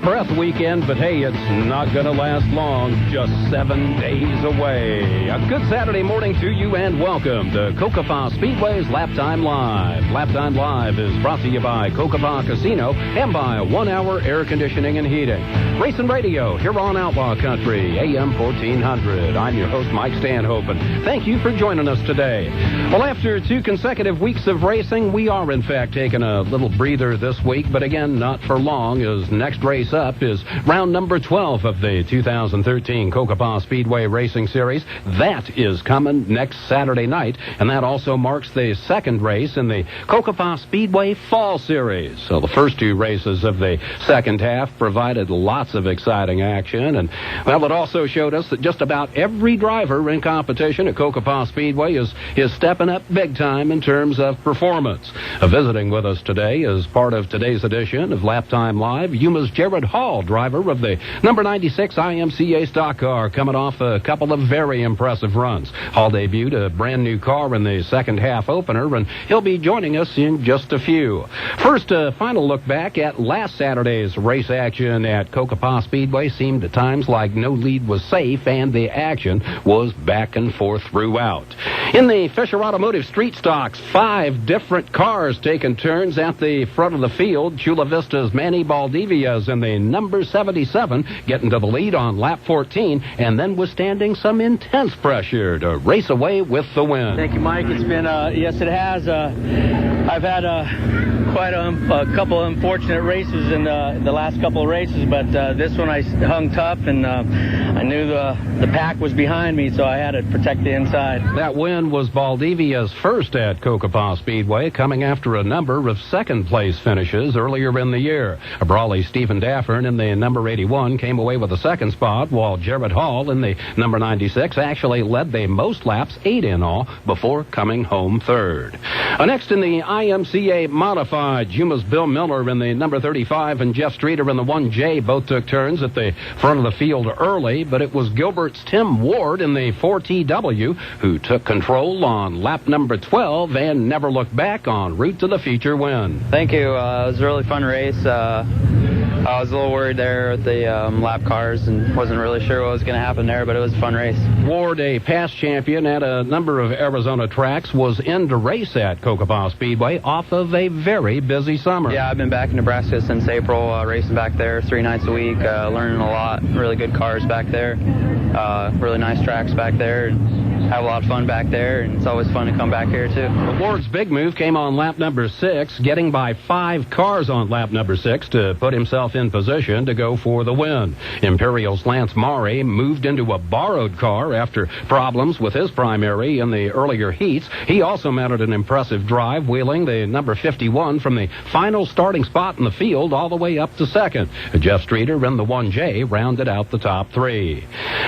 breath weekend, but hey, it's not going to last long. Just 7 days away. A good Saturday morning to you and welcome to Cocopah Speedway's Laptime Live. Laptime Live is brought to you by Cocopah Casino and by 1 Hour Air Conditioning and Heating. Racing Radio here on Outlaw Country AM 1400. I'm your host, Mike Stanhope, and thank you for joining us today. Well, after 2 consecutive weeks of racing, we are in fact taking a little breather this week, but again, not for long, as next race up is round number 12 of the 2013 Cocopah Speedway Racing Series. That is coming next Saturday night, and that also marks the second race in the Cocopah Speedway Fall Series. So the first 2 races of the second half provided lots of exciting action, and well, it also showed us that just about every driver in competition at Cocopah Speedway is stepping up big time in terms of performance. Visiting with us today as part of today's edition of Laptime Live, Yuma's Jared Hall, driver of the number 96 IMCA stock car, coming off a couple of very impressive runs. Hall debuted a brand new car in the second half opener, and he'll be joining us in just a few. First, a final look back at last Saturday's race action at Cocopah Speedway. Seemed at times like no lead was safe, and the action was back and forth throughout. In the Fisher Automotive Street Stocks, 5 different cars taking turns at the front of the field. Chula Vista's Manny Baldivia's in the number 77 getting to the lead on lap 14, and then withstanding some intense pressure to race away with the win. Thank you, Mike. It's been, yes, it has. I've had quite a couple of unfortunate races in the last couple of races, but this one I hung tough, and I knew the pack was behind me, so I had to protect the inside. That win was Baldivia's first at Cocopah Speedway, coming after a number of second-place finishes earlier in the year. A brawly Stephen Daffern in the number 81 came away with the second spot, while Jared Hall in the number 96 actually led the most laps, 8 in all, before coming home third. Next in the IMCA Modified, Yuma's Bill Miller in the number 35 and Jeff Streeter in the 1J both took turns at the front of the field early, but it was Gilbert's Tim Ward in the 4TW who took control on lap number 12 and never looked back en route to the feature win. Thank you. It was a really fun race. I was a little worried there with the lap cars and wasn't really sure what was going to happen there, but it was a fun race. Ward, a past champion at a number of Arizona tracks, was in to race at Cocopah Speedway off of a very busy summer. Yeah, I've been back in Nebraska since April, racing back there 3 nights a week, learning a lot. Really good cars back there, really nice tracks back there. Have a lot of fun back there, and it's always fun to come back here, too. Ward's big move came on lap number 6, getting by 5 cars on lap number 6 to put himself in position to go for the win. Imperial's Lance Maury moved into a borrowed car after problems with his primary in the earlier heats. He also mounted an impressive drive, wheeling the number 51 from the final starting spot in the field all the way up to second. Jeff Streeter in the 1J rounded out the top 3.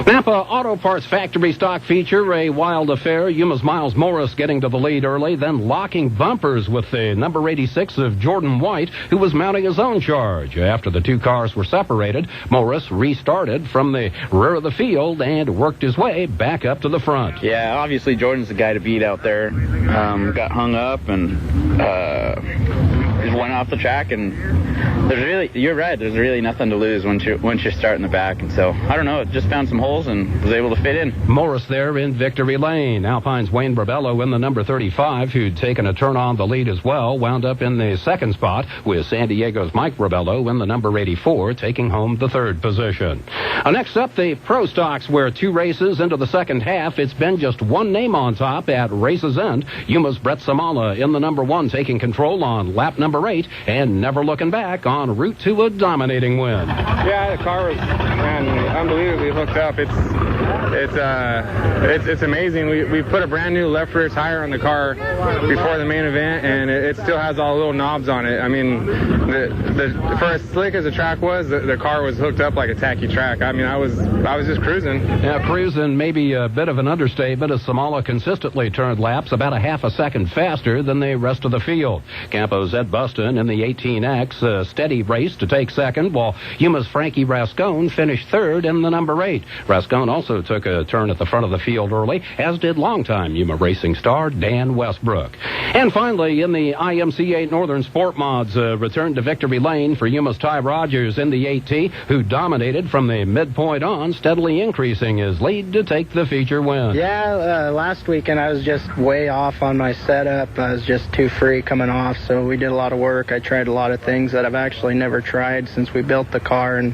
Napa Auto Parts Factory stock feature, a wild affair. Yuma's Miles Morris getting to the lead early, then locking bumpers with the number 86 of Jordan White, who was mounting his own charge. After the 2 cars were separated, Morris restarted from the rear of the field and worked his way back up to the front. Yeah, obviously Jordan's the guy to beat out there. Got hung up and just went off the track, and you're right, there's really nothing to lose once you're starting the back, and so I don't know, just found some holes and was able to fit in. Morris there in victory lane. Alpine's Wayne Brabello in the number 35, who'd taken a turn on the lead as well, wound up in the second spot, with San Diego's Mike Brabello in the number 84 taking home the third position. Next up, the Pro Stocks, where 2 races into the second half, it's been just one name on top at race's end. Yuma's Brett Samala in the number 1 taking control on lap number 8 and never looking back en route to a dominating win. Yeah, the car was unbelievably hooked up. It's amazing. We put a brand new left rear tire on the car before the main event, and it still has all the little knobs on it. I mean, for as slick as the track was, the car was hooked up like a tacky track. I mean, I was just cruising. Yeah, cruising may be a bit of an understatement, as Samala consistently turned laps about a half a second faster than the rest of the field. Campo's Ed Buston in the 18X, a steady race to take second, while Yuma's Frankie Rascone finished third in the number 8. Rascone also took took a turn at the front of the field early, as did longtime Yuma racing star Dan Westbrook. And finally, in the IMCA Northern Sport Mods, return to victory lane for Yuma's Ty Rogers in the 8T, who dominated from the midpoint on, steadily increasing his lead to take the feature win. Yeah, last weekend I was just way off on my setup. I was just too free coming off, so we did a lot of work. I tried a lot of things that I've actually never tried since we built the car, and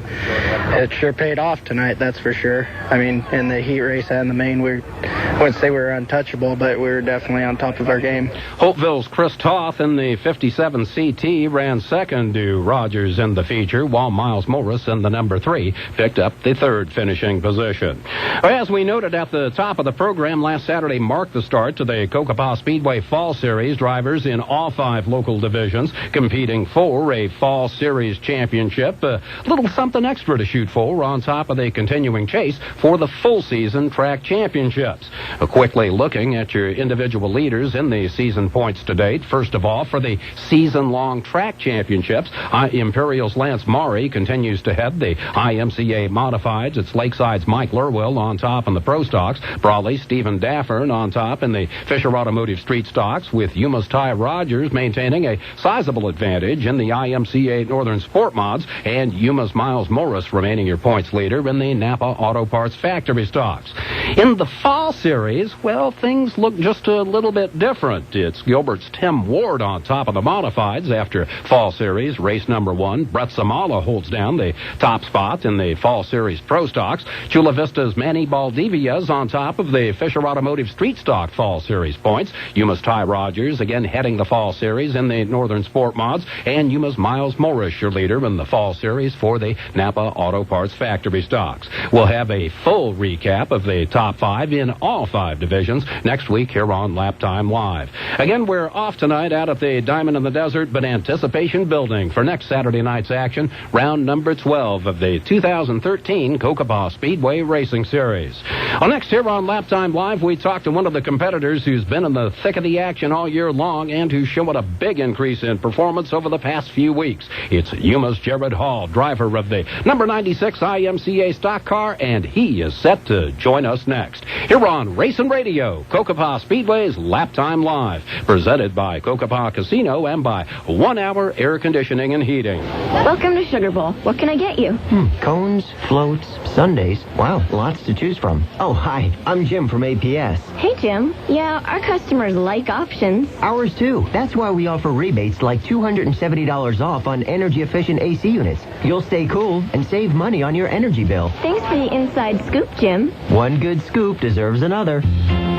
it sure paid off tonight, that's for sure. I mean, in the heat race and the main, I wouldn't say we were untouchable, but we were definitely on top of our game. Hopeville's Chris Toth in the 57 CT ran second to Rogers in the feature, while Miles Morris in the number 3 picked up the third finishing position. As we noted at the top of the program, last Saturday marked the start to the Cocopah Speedway Fall Series. Drivers in all 5 local divisions competing for a Fall Series championship. A little something extra to shoot for on top of the continuing chase for the full season track championships. Quickly looking at your individual leaders in the season points to date. First of all, for the season-long track championships, Imperial's Lance Maury continues to head the IMCA Modifieds. It's Lakeside's Mike Lurwill on top in the Pro Stocks. Brawley's Stephen Daffern on top in the Fisher Automotive Street Stocks, with Yuma's Ty Rogers maintaining a sizable advantage in the IMCA Northern Sport Mods, and Yuma's Miles Morris remaining your points leader in the Napa Auto Parts Factory Stocks. In the Fall Series, well, things look just a little bit different. It's Gilbert's Tim Ward on top of the Modifieds after Fall Series race number 1. Brett Samala holds down the top spot in the Fall Series Pro Stocks. Chula Vista's Manny Baldivia's on top of the Fisher Automotive Street Stock Fall Series points. Yuma's Ty Rogers again heading the Fall Series in the Northern Sport Mods, and Yuma's Miles Morris your leader in the Fall Series for the Napa Auto Parts Factory Stocks. We'll have a full recap of the top 5 in all 5 divisions next week here on Laptime Live. Again, we're off tonight out at the Diamond in the Desert, but anticipation building for next Saturday night's action, round number 12 of the 2013 Cocopah Speedway Racing Series. Well, next here on Laptime Live, we talk to one of the competitors who's been in the thick of the action all year long and who's shown a big increase in performance over the past few weeks. It's Yuma's Jared Hall, driver of the number 96 IMCA stock car, and he is set to join us next here on Racing Radio, Cocopah Speedway's Laptime Live, presented by Cocopah Casino and by 1 Hour Air Conditioning and Heating. Welcome to Sugar Bowl. What can I get you? Cones, floats, sundaes. Wow, lots to choose from. Oh, hi. I'm Jim from APS. Hey, Jim. Yeah, our customers like options. Ours, too. That's why we offer rebates like $270 off on energy-efficient AC units. You'll stay cool and save money on your energy bill. Thanks for the inside scoop, Jim. One good scoop deserves another.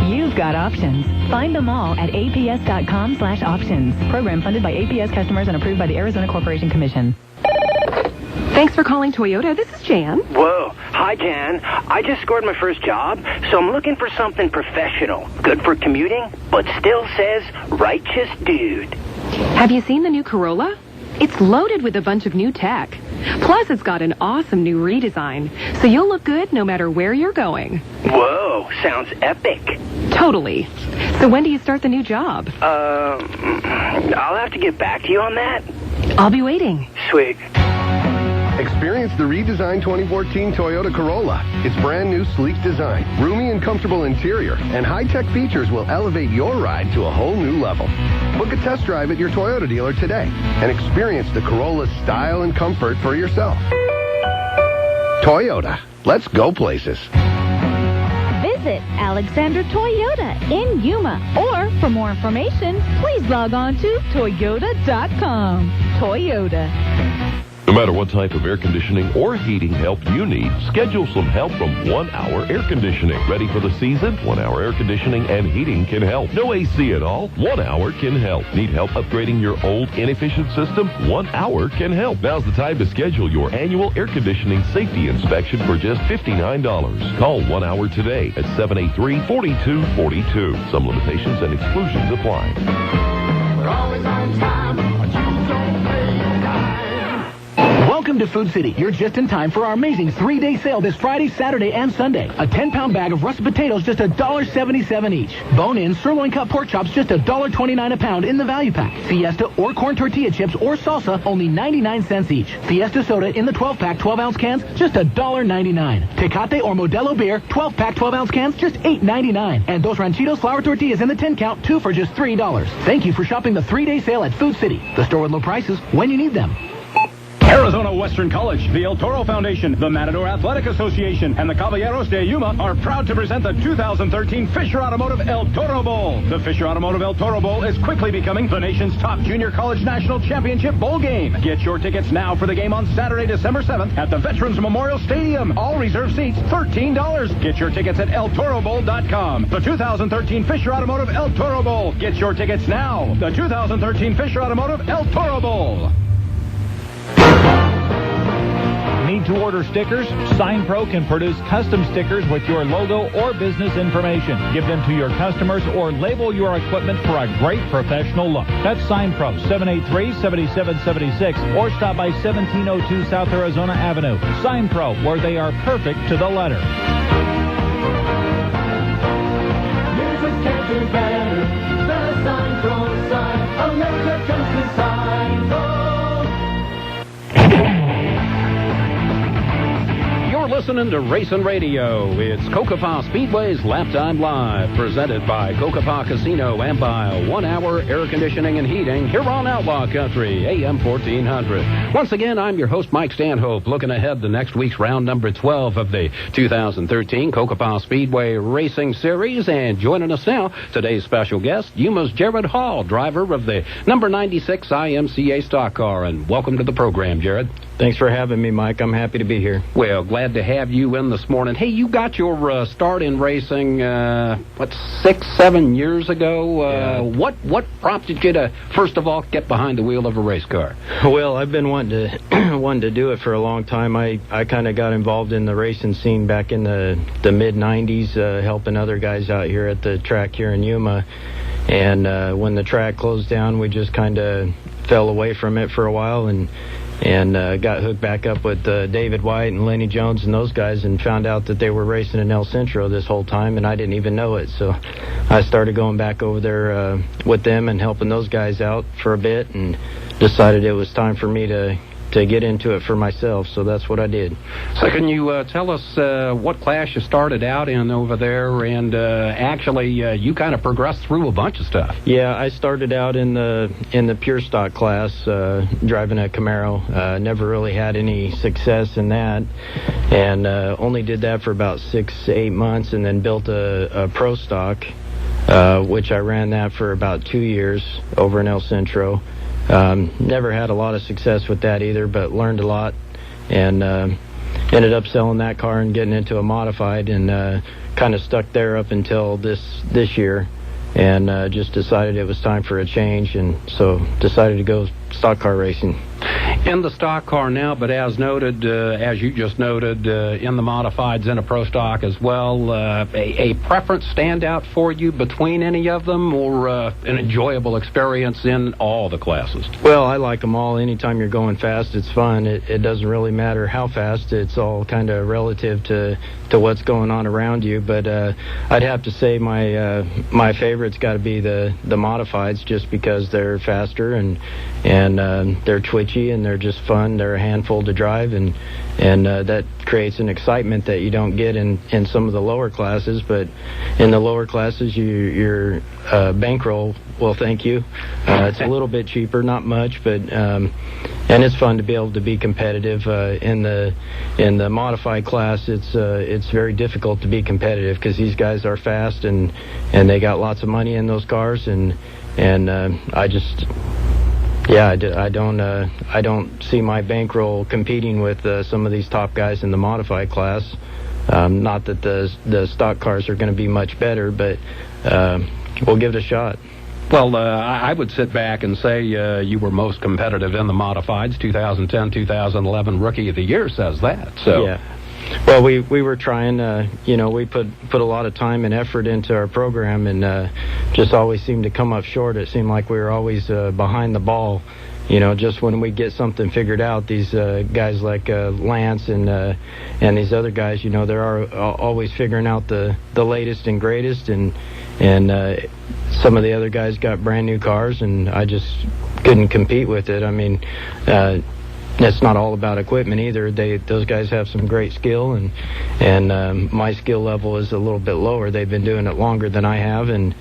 You've got options. Find them all at aps.com/options. Program funded by APS customers and approved by the Arizona Corporation Commission. Thanks for calling Toyota. This is Jan. Whoa. Hi, Jan. I just scored my first job, so I'm looking for something professional. Good for commuting, but still says righteous dude. Have you seen the new Corolla? It's loaded with a bunch of new tech. Plus, it's got an awesome new redesign, so you'll look good no matter where you're going. Whoa. Sounds epic. Totally. So when do you start the new job? I'll have to get back to you on that. I'll be waiting. Sweet. Experience the redesigned 2014 Toyota Corolla. Its brand new sleek design, roomy and comfortable interior, and high-tech features will elevate your ride to a whole new level. Book a test drive at your Toyota dealer today and experience the Corolla's style and comfort for yourself. Toyota. Let's go places. Visit Alexander Toyota in Yuma. Or for more information, please log on to Toyota.com. Toyota. No matter what type of air conditioning or heating help you need, schedule some help from 1 Hour Air Conditioning. Ready for the season? 1 Hour Air Conditioning and Heating can help. No AC at all? 1 Hour can help. Need help upgrading your old inefficient system? 1 Hour can help. Now's the time to schedule your annual air conditioning safety inspection for just $59. Call 1 Hour today at 783-4242. Some limitations and exclusions apply. We're always on time, but you don't pay time. Welcome Welcome to Food City. You're just in time for our amazing 3-day sale this Friday, Saturday, and Sunday. A 10-pound bag of russet potatoes, just $1.77 each. Bone-in sirloin cut pork chops, just $1.29 a pound in the value pack. Fiesta or corn tortilla chips or salsa, only 99 cents each. Fiesta soda in the 12-pack 12-ounce cans, just $1.99. Tecate or Modelo beer, 12-pack 12-ounce cans, just $8.99. And Dos Ranchitos flour tortillas in the 10-count, 2 for just $3. Thank you for shopping the 3-day sale at Food City. The store with low prices when you need them. Arizona Western College, the El Toro Foundation, the Matador Athletic Association, and the Caballeros de Yuma are proud to present the 2013 Fisher Automotive El Toro Bowl. The Fisher Automotive El Toro Bowl is quickly becoming the nation's top junior college national championship bowl game. Get your tickets now for the game on Saturday, December 7th at the Veterans Memorial Stadium. All reserved seats, $13. Get your tickets at eltorobowl.com. The 2013 Fisher Automotive El Toro Bowl. Get your tickets now. The 2013 Fisher Automotive El Toro Bowl. Need to order stickers? SignPro can produce custom stickers with your logo or business information. Give them to your customers or label your equipment for a great professional look. That's SignPro, 783-7776, or stop by 1702 South Arizona Avenue. SignPro, where they are perfect to the letter. Music can't do better. The SignPro sign. America comes to SignPro. You're listening to Racing Radio. It's Cocopah Speedway's Laptime Live, presented by Cocopah Casino and by 1 Hour Air Conditioning and Heating here on Outlaw Country, AM 1400. Once again, I'm your host, Mike Stanhope, looking ahead to next week's round number 12 of the 2013 Cocopah Speedway Racing Series. And joining us now, today's special guest, Yuma's Jared Hall, driver of the number 96 IMCA stock car. And welcome to the program, Jared. Thanks for having me, Mike. I'm happy to be here. Well, glad to have you in this morning. Hey, you got your start in racing, 6-7 years ago? Yeah. What prompted you to, first of all, get behind the wheel of a race car? Well, I've been wanting to do it for a long time. I kind of got involved in the racing scene back in the mid-'90s, helping other guys out here at the track here in Yuma. And when the track closed down, we just kind of fell away from it for a while and got hooked back up with David White and Lenny Jones and those guys, and found out that they were racing in El Centro this whole time, and I didn't even know it. So I started going back over there with them and helping those guys out for a bit, and decided it was time for me to get into it for myself, so that's what I did. So can you tell us what class you started out in over there, and actually you kind of progressed through a bunch of stuff? Yeah, I started out in the pure stock class, driving a Camaro. Never really had any success in that, and only did that for about 6-8 months, and then built a pro stock, which I ran that for about 2 years over in El Centro. Never had a lot of success with that either, but learned a lot, and ended up selling that car and getting into a modified, and kind of stuck there up until this year, and just decided it was time for a change, and so decided to go stock car racing. In the stock car now, but as noted, as you just noted, in the modifieds and a pro stock as well, a preference stand out for you between any of them, or an enjoyable experience in all the classes? Well, I like them all. Anytime you're going fast, it's fun. It doesn't really matter how fast. It's all kind of relative to what's going on around you, but I'd have to say my favorite's got to be the modifieds, just because they're faster and they're twitchy and they're just fun. They're a handful to drive, and that creates an excitement that you don't get in some of the lower classes. But in the lower classes, your bankroll, well, thank you. It's a little bit cheaper, not much, but and it's fun to be able to be competitive. In the modified class, it's very difficult to be competitive, because these guys are fast and they got lots of money in those cars, and I just. Yeah, I don't see my bankroll competing with some of these top guys in the modified class. Not that the stock cars are going to be much better, but we'll give it a shot. Well, I would sit back and say you were most competitive in the modifieds. 2010-2011 Rookie of the Year says that. So. Yeah. Well, we were trying, we put a lot of time and effort into our program, and just always seemed to come up short. It seemed like we were always behind the ball, just when we get something figured out, these guys like Lance and these other guys, they're always figuring out the latest and greatest, and some of the other guys got brand new cars, and I just couldn't compete with it. I mean, it's not all about equipment either. Those guys have some great skill, and my skill level is a little bit lower. They've been doing it longer than I have, and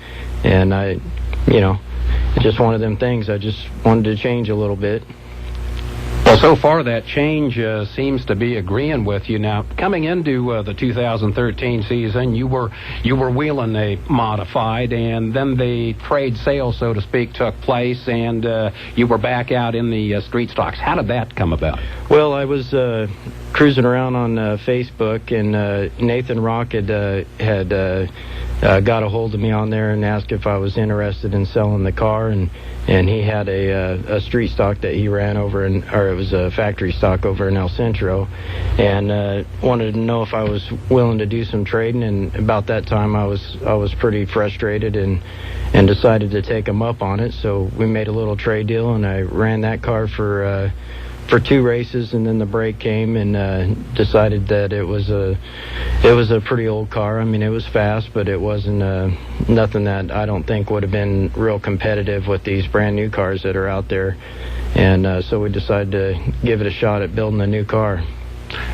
I, it's just one of them things. I just wanted to change a little bit. Well, so far that change seems to be agreeing with you. Now, coming into the 2013 season, you were wheeling a modified, and then the trade sale, so to speak, took place, and you were back out in the street stocks. How did that come about? Well, I was cruising around on Facebook, and Nathan Rock had got a hold of me on there and asked if I was interested in selling the car, and he had a street stock that he ran over or it was a factory stock over in El Centro, and wanted to know if I was willing to do some trading. And about that time I was pretty frustrated and decided to take him up on it. So we made a little trade deal, and I ran that car for 2 races, and then the break came, and decided that it was a pretty old car. I mean, it was fast, but it wasn't nothing that I don't think would have been real competitive with these brand new cars that are out there. And so we decided to give it a shot at building a new car.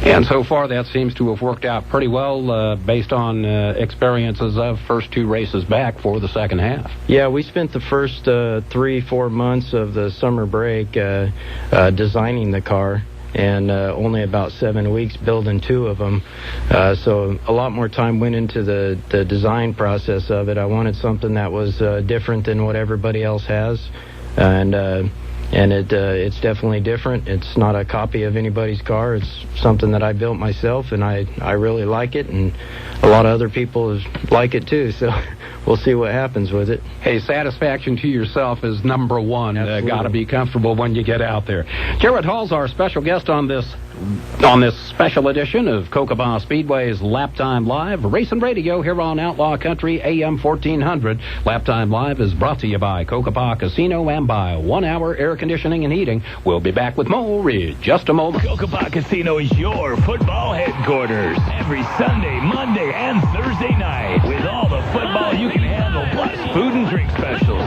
And so far that seems to have worked out pretty well based on experiences of first 2 races back for the second half. Yeah, we spent the first 3-4 months of the summer break designing the car, and only about 7 weeks building 2 of them. So a lot more time went into the design process of it. I wanted something that was different than what everybody else has, and it's definitely different. It's not a copy of anybody's car. It's something that I built myself, and I really like it, and a lot of other people like it too, so we'll see what happens with it. Hey, satisfaction to yourself is number one. Got to be comfortable when you get out there. Jared Hall's our special guest on this special edition of Cocopah Speedway's Laptime Live, racing radio here on Outlaw Country AM 1400. Laptime Live is brought to you by Cocopah Casino and by 1 Hour Air Conditioning and Heating. We'll be back with more in just a moment. Cocopah Casino is your football headquarters. Every Sunday, Monday, and Thursday night, with all the football you can handle, plus food and drink specials.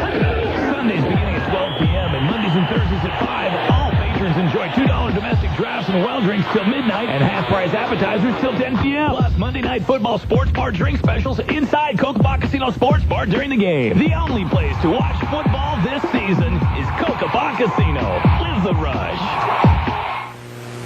Sundays beginning at 12 p.m. and Mondays and Thursdays at 5. All patrons enjoy $2 domestic drafts and well drinks till midnight, and half-price appetizers till 10 p.m. Plus Monday night football sports bar drink specials inside Cocopah Casino Sports Bar during the game. The only place to watch football this season is Cocopah Casino. Live the rush.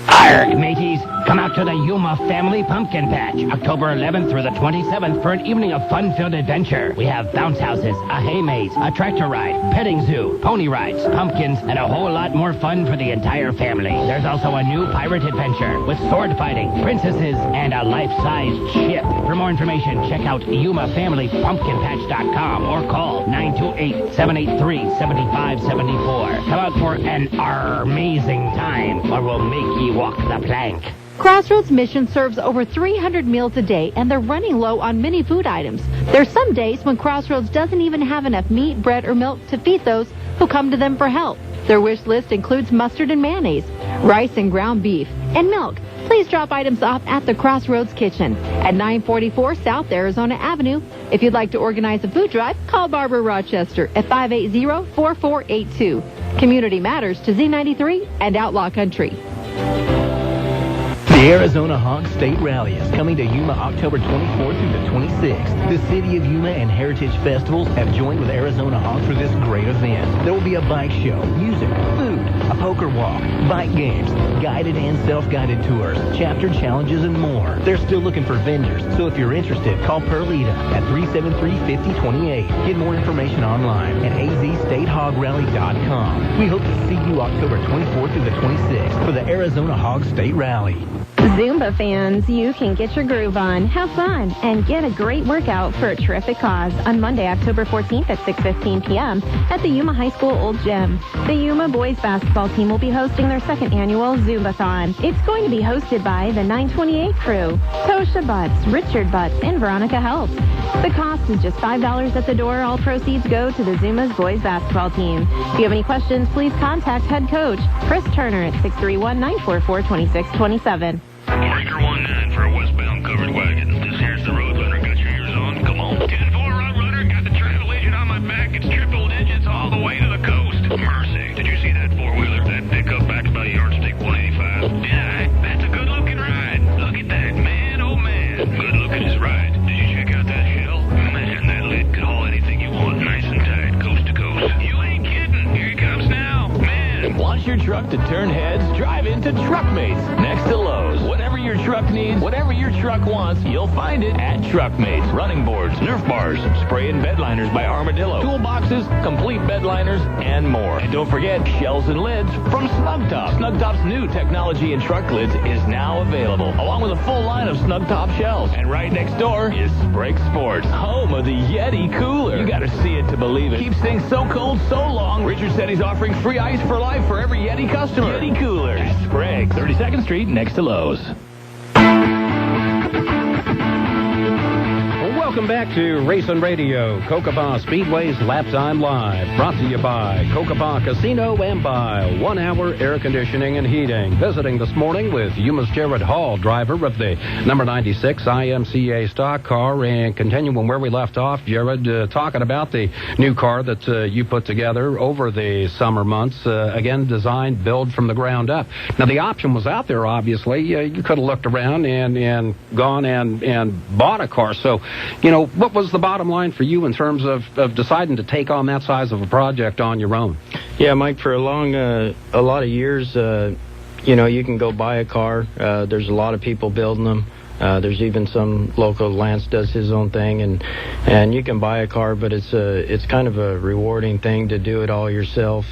Arg, mateys, come out to the Yuma Family Pumpkin Patch, October 11th through the 27th for an evening of fun-filled adventure. We have bounce houses, a hay maze, a tractor ride, petting zoo, pony rides, pumpkins, and a whole lot more fun for the entire family. There's also a new pirate adventure with sword fighting, princesses, and a life-sized ship. For more information, check out YumaFamilyPumpkinPatch.com or call 928-783-7574. Come out for an amazing time, or we'll make ye walk the plank. Crossroads Mission serves over 300 meals a day, and they're running low on many food items. There's some days when Crossroads doesn't even have enough meat, bread, or milk to feed those who come to them for help. Their wish list includes mustard and mayonnaise, rice and ground beef, and milk. Please drop items off at the Crossroads Kitchen at 944 South Arizona Avenue. If you'd like to organize a food drive, call Barbara Rochester at 580-4482. Community Matters to Z93 and Outlaw Country. The Arizona Hog State Rally is coming to Yuma October 24th through the 26th. The City of Yuma and Heritage Festivals have joined with Arizona Hogs for this great event. There will be a bike show, music, food, a poker walk, bike games, guided and self-guided tours, chapter challenges, and more. They're still looking for vendors, so if you're interested, call Perlita at 373-5028. Get more information online at azstateHogRally.com. We hope to see you October 24th through the 26th for the Arizona Hog State Rally. Zumba fans, you can get your groove on, have fun, and get a great workout for a terrific cause on Monday, October 14th at 6:15 p.m. at the Yuma High School Old Gym. The Yuma boys basketball team will be hosting their second annual Zumbathon. It's going to be hosted by the 928 crew, Tosha Butts, Richard Butts, and Veronica Helps. The cost is just $5 at the door. All proceeds go to the Zuma's boys basketball team. If you have any questions, please contact head coach Chris Turner at 631-944-2627. Breaker 19 for a westbound covered wagon. This here's the road runner. Got your ears on? Come on. 10-4 road runner. Got the travel agent on my back. It's triple digits all the way to the coast. Mercy. Did you see that four-wheeler? That pickup backed by a yardstick 185? Yeah, that's a good-looking ride. Look at that. Man, oh man. Good looking is right. Did you check out that shell? Man, that lid could haul anything you want. Nice and tight. Coast to coast. You ain't kidding. Here he comes now. Man. Want your truck to turn heads? Drive into Truckmates next to Lowe's. Whatever your truck needs, whatever your truck wants, you'll find it at Truckmates. Running boards, Nerf bars, spray and bed liners by Armadillo, toolboxes, complete bed liners, and more. And don't forget shells and lids from Snug Top. Snug Top's new technology in truck lids is now available, along with a full line of Snug Top shells. And right next door is Sprague Sports, home of the Yeti cooler. You gotta see it to believe it. Keeps things so cold so long, Richard said he's offering free ice for life for every Yeti customer. Yeti coolers at Sprague, 32nd Street next to Lowe's. Welcome back to Racing Radio, Cocopah Speedway's Laptime Live, brought to you by Cocopah Casino and by 1 Hour Air Conditioning and Heating. Visiting this morning with Yuma's Jared Hall, driver of the number 96 IMCA stock car, and continuing where we left off, Jared, talking about the new car that you put together over the summer months, again, designed, built from the ground up. Now, the option was out there, obviously. You could have looked around and gone and bought a car. So, you know, what was the bottom line for you in terms of deciding to take on that size of a project on your own? Yeah, Mike, for a lot of years, you know, you can go buy a car. There's a lot of people building them. There's even some local. Lance does his own thing, and you can buy a car, but it's kind of a rewarding thing to do it all yourself.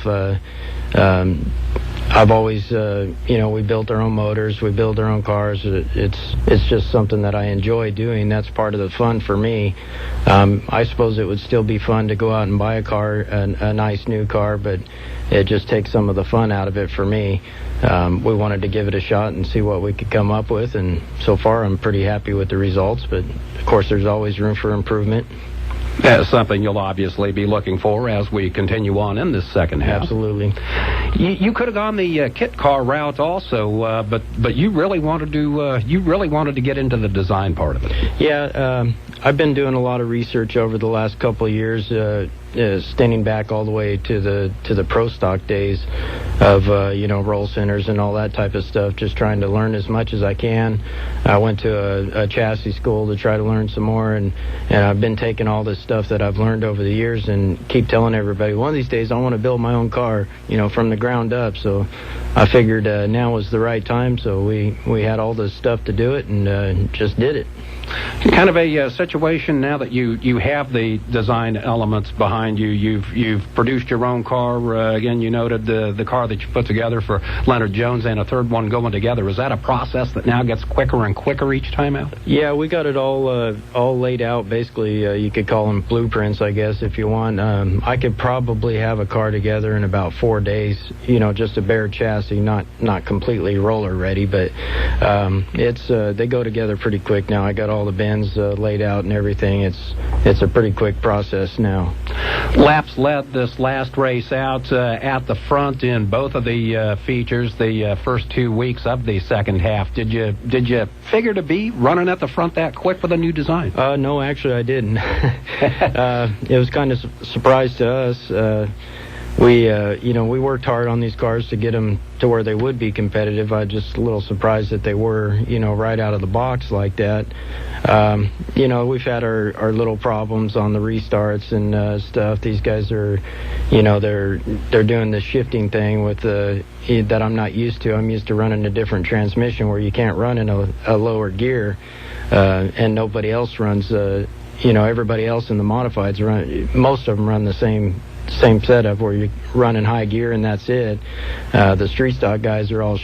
I've always, you know, we built our own motors, we build our own cars. It's just something that I enjoy doing. That's part of the fun for me. I suppose it would still be fun to go out and buy a car, a nice new car, but it just takes some of the fun out of it for me. We wanted to give it a shot and see what we could come up with, and so far I'm pretty happy with the results, but of course there's always room for improvement. That's something you'll obviously be looking for as we continue on in this second half. Absolutely. You could have gone the kit car route also, but you really wanted to get into the design part of it. Yeah, I've been doing a lot of research over the last couple of years, standing back all the way to the pro stock days of you know, roll centers and all that type of stuff, just trying to learn as much as I can. I went to a chassis school to try to learn some more, and I've been taking all this stuff that I've learned over the years and keep telling everybody, one of these days I want to build my own car, you know, from the ground up. So I figured now was the right time, so we had all this stuff to do it, and just did it. Kind of a situation now that you have the design elements behind you. You've produced your own car. Again, you noted the car that you put together for Leonard Jones and a third one going together. Is that a process that now gets quicker and quicker each time out? Yeah, we got it all laid out. Basically, you could call them blueprints, I guess, if you want. I could probably have a car together in about 4 days. You know, just a bare chassis, not completely roller ready, but they go together pretty quick now. I got all the bins laid out and everything. It's a pretty quick process now. Laps led this last race out at the front in both of the features, the first 2 weeks of the second half. Did you figure to be running at the front that quick with a new design? No, actually I didn't. It was kind of a surprise to us. We worked hard on these cars to get them to where they would be competitive. I was just a little surprised that they were, you know, right out of the box like that. You know, we've had our little problems on the restarts and stuff. These guys are, you know, they're doing the shifting thing with that I'm not used to. I'm used to running a different transmission where you can't run in a lower gear, and nobody else runs. You know, everybody else in the modifieds most of them run the same setup where you run in high gear and that's it. The street stock guys are all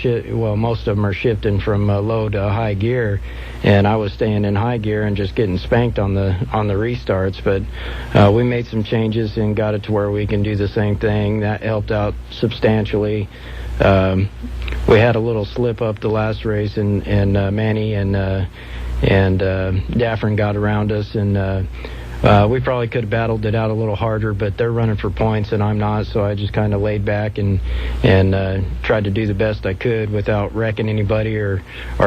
most of them are shifting from low to high gear, and I was staying in high gear and just getting spanked on the restarts. But we made some changes and got it to where we can do the same thing. That helped out substantially. We had a little slip up the last race, and Manny and Daffrin got around us, and we probably could have battled it out a little harder, but they're running for points and I'm not, so I just kind of laid back and tried to do the best I could without wrecking anybody or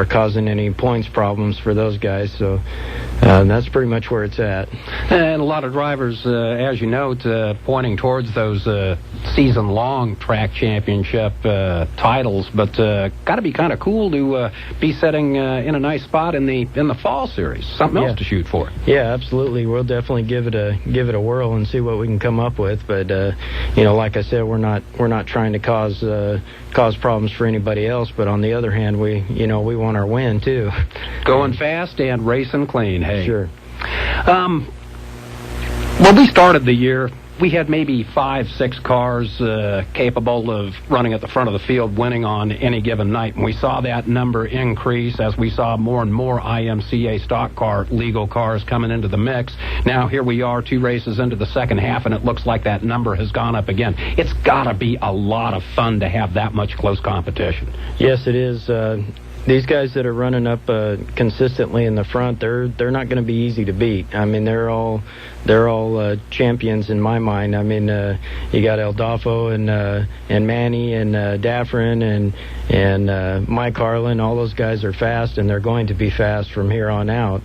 causing any points problems for those guys. So that's pretty much where it's at. And a lot of drivers, as you note, pointing towards those season-long track championship titles, but got to be kind of cool to be sitting in a nice spot in the fall series. Something else to shoot for. Yeah, absolutely. We'll definitely give it a whirl and see what we can come up with. But like I said, we're not trying to cause problems for anybody else. But on the other hand, we want our win too. Going fast and racing clean. Hey. Sure. When we started the year, we had maybe 5-6 cars capable of running at the front of the field, winning on any given night. And we saw that number increase as we saw more and more IMCA stock car legal cars coming into the mix. Now here we are 2 races into the second half, and it looks like that number has gone up again. It's got to be a lot of fun to have that much close competition. Yes, it is. These guys that are running up consistently in the front, they're not going to be easy to beat. I mean, they're all champions in my mind. I mean, you got El Dafo and Manny and Daffrin and Mike Harlan. All those guys are fast, and they're going to be fast from here on out.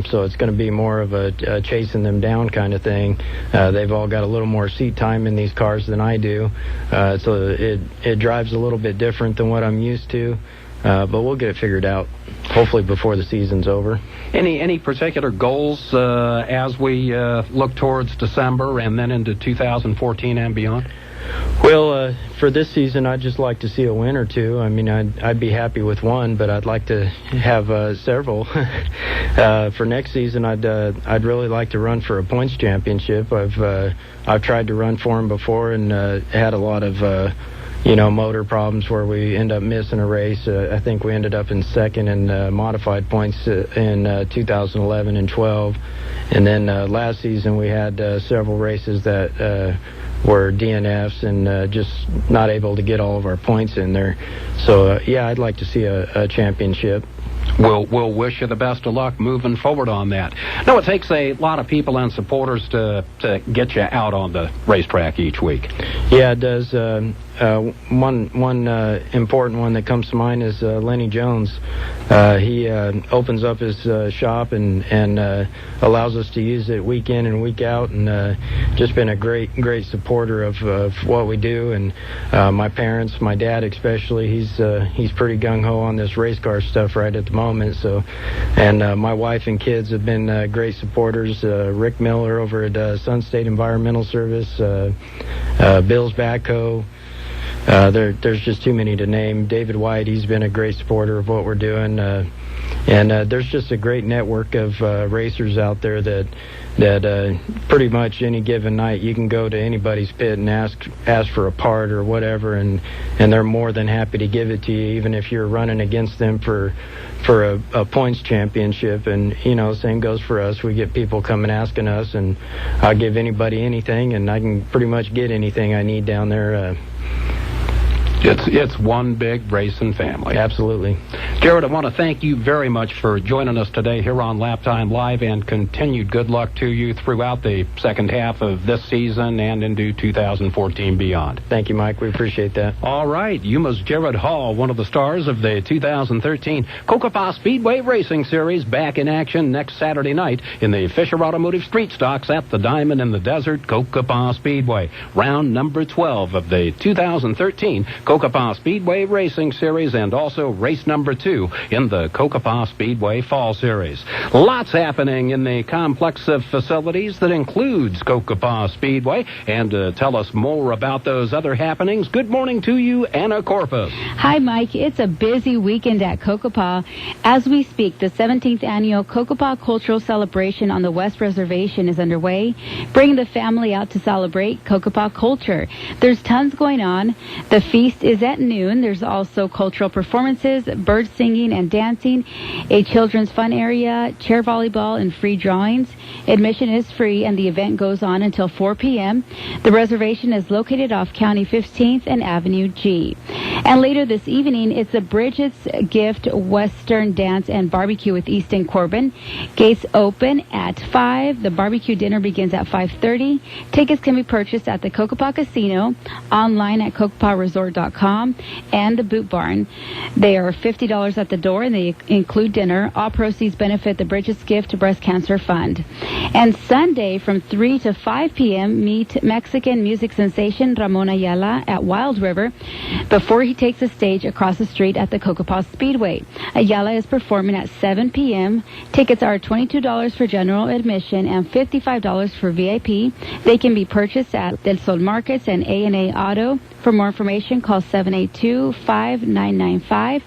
So it's going to be more of a chasing them down kind of thing. They've all got a little more seat time in these cars than I do, so it drives a little bit different than what I'm used to. But we'll get it figured out, hopefully before the season's over. Any particular goals as we look towards December and then into 2014 and beyond? Well, for this season, I'd just like to see a win or two. I mean, I'd be happy with one, but I'd like to have several. For next season, I'd really like to run for a points championship. I've tried to run for them before and had a lot of motor problems where we end up missing a race. I think we ended up in second in modified points in 2011 and 12. And then last season we had several races that were DNFs and just not able to get all of our points in there. So, I'd like to see a championship. We'll wish you the best of luck moving forward on that. No, it takes a lot of people and supporters to get you out on the racetrack each week. Yeah, it does. One important one that comes to mind is Lenny Jones. He opens up his shop and allows us to use it week in and week out, and just been a great supporter of what we do. And my parents, my dad especially, he's pretty gung-ho on this race car stuff right at the moment. So, and my wife and kids have been great supporters. Rick Miller over at Sun State Environmental Service, Bill's Backhoe. There's just too many to name. David White, he's been a great supporter of what we're doing. And there's just a great network of racers out there that pretty much any given night you can go to anybody's pit and ask for a part or whatever, and they're more than happy to give it to you, even if you're running against them for a points championship. And same goes for us. We get people coming asking us, and I'll give anybody anything, and I can pretty much get anything I need down there. It's one big racing family. Absolutely. Jared, I want to thank you very much for joining us today here on Laptime Live, and continued good luck to you throughout the second half of this season and into 2014 beyond. Thank you, Mike. We appreciate that. All right. Yuma's Jared Hall, one of the stars of the 2013 Cocopah Speedway Racing Series, back in action next Saturday night in the Fisher Automotive Street Stocks at the Diamond in the Desert Cocopah Speedway. Round number 12 of the 2013 Cocopah Speedway Racing Series, and also race number 2 in the Cocopah Speedway Fall Series. Lots happening in the complex of facilities that includes Cocopah Speedway. And to tell us more about those other happenings, good morning to you, Anna Corpus. Hi, Mike. It's a busy weekend at Cocopah. As we speak, the 17th annual Cocopah Cultural Celebration on the West Reservation is underway. Bring the family out to celebrate Cocopah culture. There's tons going on. The feast is at noon. There's also cultural performances, bird singing, singing and dancing, a children's fun area, chair volleyball, and free drawings. Admission is free, and the event goes on until 4 p.m. The reservation is located off County 15th and Avenue G. And later this evening, it's the Bridget's Gift Western Dance and Barbecue with Easton Corbin. Gates open at 5. The barbecue dinner begins at 5:30. Tickets can be purchased at the Cocopah Casino, online at cocopahresort.com, and the Boot Barn. They are $50 at the door, and they include dinner. All proceeds benefit the Bridget's Gift Breast Cancer Fund. And Sunday from 3 to 5 p.m., meet Mexican music sensation Ramon Ayala at Wild River before he takes the stage across the street at the Cocopah Speedway. Ayala is performing at 7 p.m. Tickets are $22 for general admission and $55 for VIP. They can be purchased at Del Sol Markets and A&A Auto. For more information, call 782-5995.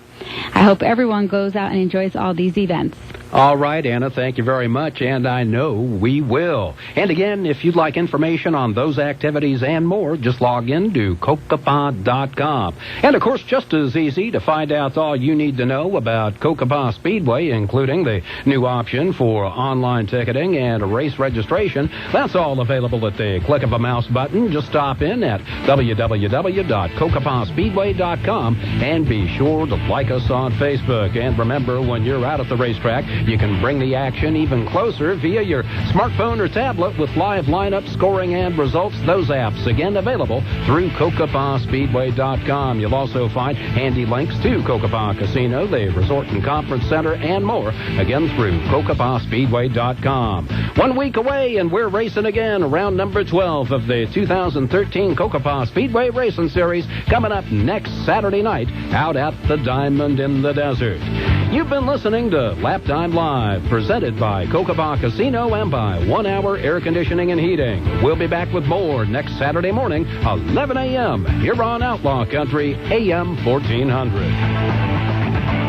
I hope everyone goes out and enjoys all these events. All right, Anna, thank you very much, and I know we will. And again, if you'd like information on those activities and more, just log in to Cocopah.com. And, of course, just as easy to find out all you need to know about Cocopah Speedway, including the new option for online ticketing and race registration. That's all available at the click of a mouse button. Just stop in at www.cocopahspeedway.com and be sure to like us on Facebook. And remember, when you're out at the racetrack, you can bring the action even closer via your smartphone or tablet with live lineup, scoring, and results. Those apps, again, available through CocopahSpeedway.com. You'll also find handy links to Cocopah Casino, the Resort and Conference Center, and more, again, through CocopahSpeedway.com. 1 week away, and we're racing again. Round number 12 of the 2013 Cocopah Speedway Racing Series coming up next Saturday night out at the Diamond in the Desert. You've been listening to Laptime Live, presented by Cocopah Casino and by 1 Hour Air Conditioning and Heating. We'll be back with more next Saturday morning, 11 a.m., here on Outlaw Country AM 1400.